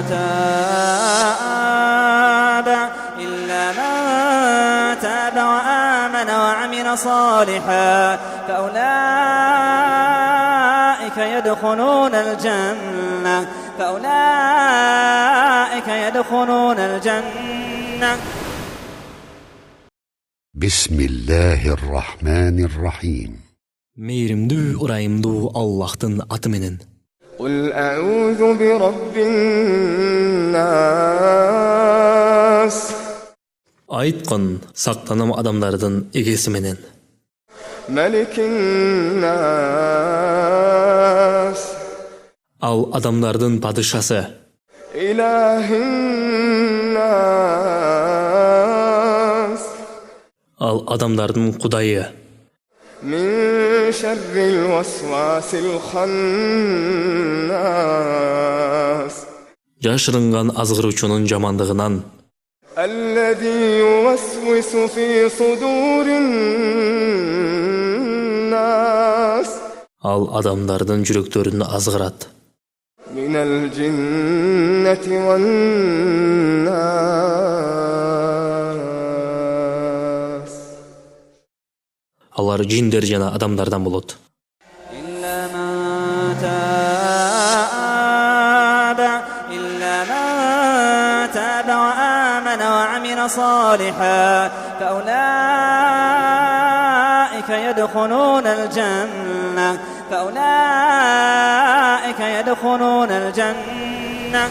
تاب وآمن وعمل صالحا فأولئك يدخلون الجنة. بسم الله الرحمن الرحيم. Meyrimdүү urayımdуу Allah'tın atı menen. قل أعوذ برب الناس. Aytqın saqtanam adamlardan egesi menen. Melikin nas. Al adamlardan padişası. İlahin nas. Al adamlardan kudayı. Min şerril vesvasil hannas. Yaşırıngan azgıruçunun jamandığından. الذي يوسوس في صدور الناس. Al adamlardan yüreklerini azgırat. من الجنة والناس. Alar jinder jana adamlardan bulut. وعمل صالحا فأولئك يدخلون الجنة.